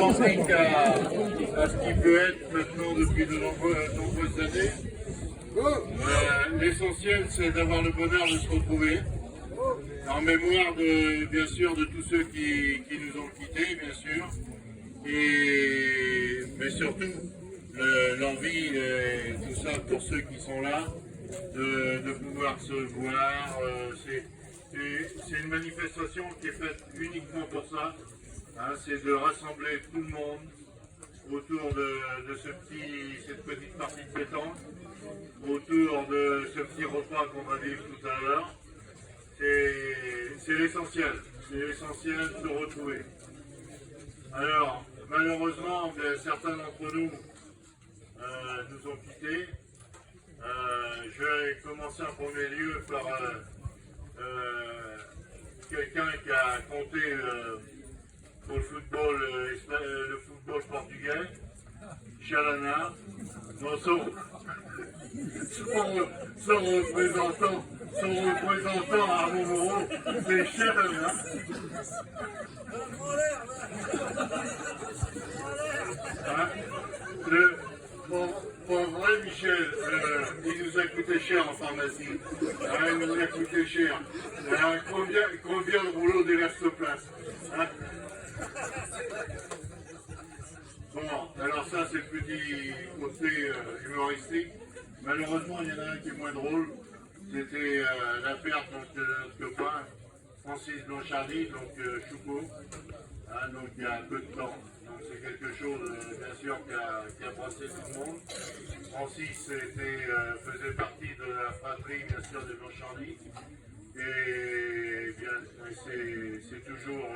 identique à ce qui peut être maintenant depuis de nombreuses années. L'essentiel, c'est d'avoir le bonheur de se retrouver, en mémoire de, bien sûr, de tous ceux qui nous ont quittés, bien sûr, mais surtout l'envie, tout ça pour ceux qui sont là, de pouvoir se voir. C'est une manifestation qui est faite uniquement pour ça, hein, c'est de rassembler tout le monde autour de cette petite partie de pétanque, autour de ce petit repas qu'on va vivre tout à l'heure. C'est l'essentiel de se retrouver. Alors, malheureusement, certains d'entre nous nous ont quittés. Je vais commencer en premier lieu par quelqu'un qui a compté pour le football portugais, Chalana, son représentant à Montmoreau, c'est Chalana. Hein? Pour vrai, Michel, il nous a coûté cher en pharmacie. Hein, il nous a coûté cher. Combien le rouleau d'élastoplast, hein? Bon, alors ça c'est le petit côté humoristique. Malheureusement, il y en a un qui est moins drôle. C'était la perte de notre copain, Francis Blanchardy, donc Choupeau, hein, donc il y a un peu de temps. Donc c'est quelque chose, bien sûr, qui a brassé tout le monde. Francis faisait partie de la fratrie, bien sûr, de Blanchardy. Et bien, c'est toujours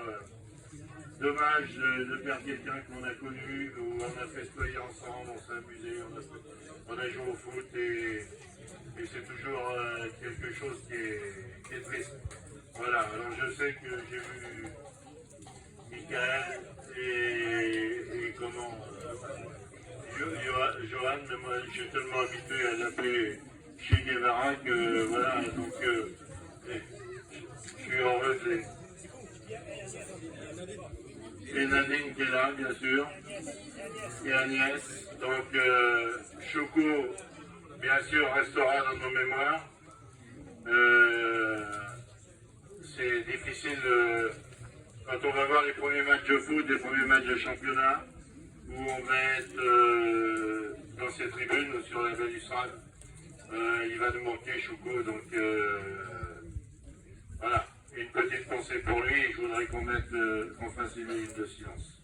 dommage de perdre quelqu'un qu'on a connu, où on a festoyé ensemble, on s'est amusé, on a joué au foot et c'est toujours quelque chose qui est triste. Voilà, alors je sais que j'ai vu Michael et comment Johan, mais moi je suis tellement habitué à l'appeler Che Guevara que voilà, donc je suis heureux. Et Nadine qui est là, bien sûr, et Agnès. Donc Choco, bien sûr, restera dans nos mémoires. C'est difficile quand on va voir les premiers matchs de foot, les premiers matchs de championnat, où on va être dans ces tribunes sur la balustrade. Il va nous manquer Choco, donc voilà. Une petite pensée pour lui et je voudrais qu'on fasse une minute de silence.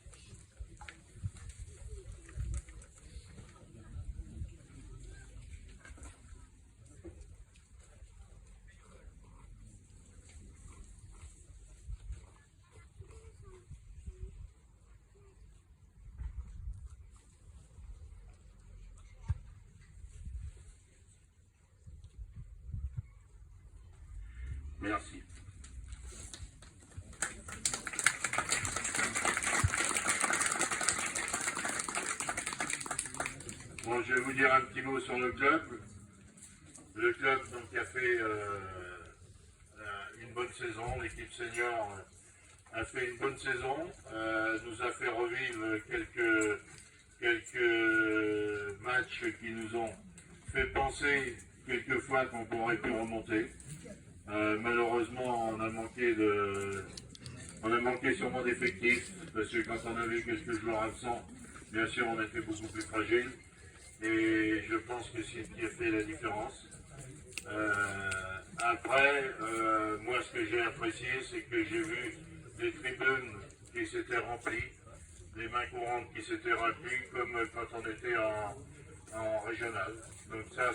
Merci. Bon, je vais vous dire un petit mot sur le club. Le club donc, a fait une bonne saison. L'équipe senior a fait une bonne saison. Nous a fait revivre quelques matchs qui nous ont fait penser quelquefois qu'on pourrait plus remonter. Malheureusement, on a manqué sûrement d'effectifs, parce que quand on a vu quelques joueurs absents, bien sûr, on était beaucoup plus fragile. Et je pense que c'est ce qui a fait la différence. Après, moi, ce que j'ai apprécié, c'est que j'ai vu des tribunes qui s'étaient remplies, les mains courantes qui s'étaient remplies, comme quand on était en régional. Donc ça,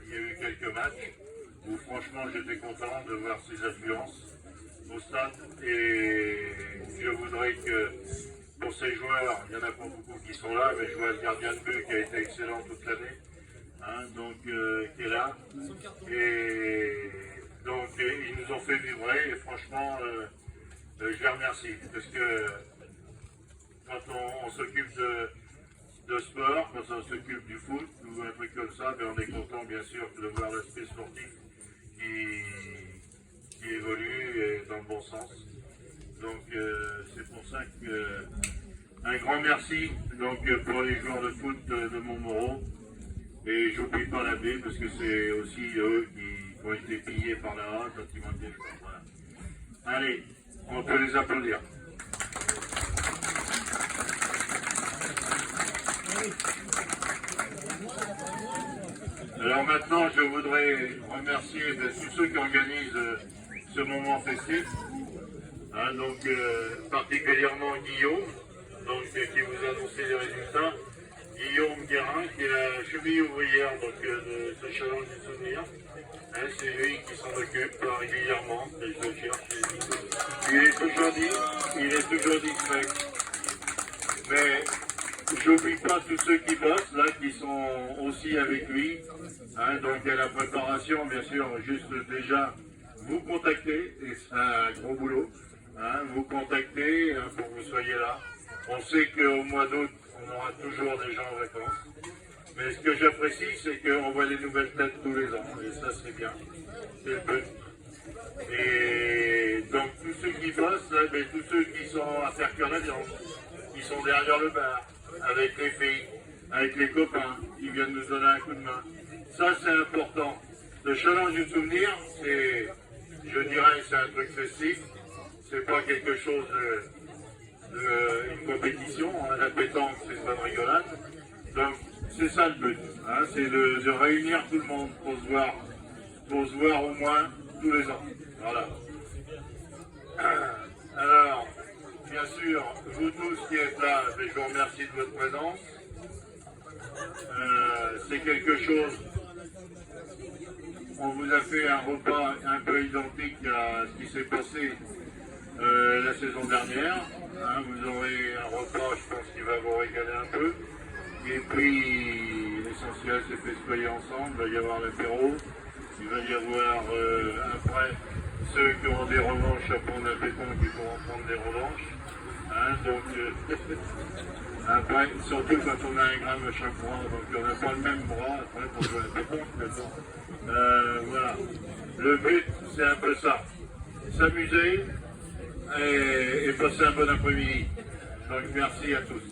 il y a eu quelques matchs où franchement j'étais content de voir ces affluences au stade et je voudrais que pour ces joueurs, il n'y en a pas beaucoup qui sont là, mais je vois le gardien de but qui a été excellent toute l'année, hein, donc qui est là, et donc ils nous ont fait vibrer et franchement je les remercie parce que quand on s'occupe de sport, quand on s'occupe du foot ou un truc comme ça, ben on est content bien sûr de voir l'aspect sportif qui évolue dans le bon sens. Donc c'est pour ça que Un grand merci donc, pour les joueurs de foot de Montmoreau. Et j'oublie pas la baie parce que c'est aussi eux qui ont été pillés par là quand ils montaient. Voilà. Allez, on peut les applaudir. Alors maintenant, je voudrais remercier tous ceux qui organisent ce moment festif. Hein, donc particulièrement Guillaume, donc, qui vous a annoncé les résultats. Guillaume Guérin, qui est la cheville ouvrière donc, de ce challenge du souvenir. Hein, c'est lui qui s'en occupe régulièrement. Il est toujours discret. Mais j'oublie pas tous ceux qui bossent là, qui sont aussi avec lui. Hein, donc à la préparation, bien sûr, juste déjà vous contacter, et c'est un gros boulot. Hein, vous contacter pour que vous soyez là. On sait qu'au mois d'août, on aura toujours des gens en vacances. Mais ce que j'apprécie, c'est qu'on voit les nouvelles têtes tous les ans. Et ça, c'est bien. C'est le but. Et donc, tous ceux qui bossent, là, mais tous ceux qui sont à faire cuire la viande, qui sont derrière le bar, avec les filles, avec les copains, qui viennent nous donner un coup de main. Ça, c'est important. Le challenge du souvenir, c'est, je dirais, c'est un truc festif. C'est pas quelque chose une compétition, hein, la pétanque c'est une bonne rigolade. Donc c'est ça le but, hein, c'est de réunir tout le monde pour se voir au moins tous les ans. Voilà. Alors, bien sûr, vous tous qui êtes là, je vous remercie de votre présence. C'est quelque chose. On vous a fait un repas un peu identique à ce qui s'est passé la saison dernière. Hein, vous aurez un repas, je pense, qui va vous régaler un peu. Et puis, l'essentiel, c'est de festoyer ensemble. Il va y avoir l'apéro. Il va y avoir, après, ceux qui auront des revanches à prendre la pétanque, qui pourront prendre des revanches. Hein, donc, après, surtout quand on a un gramme à chaque bras, donc on n'a pas le même bras après pour jouer à la pétanque. Voilà. Le but, c'est un peu ça. S'amuser et passer un bon après-midi. Donc merci à tous.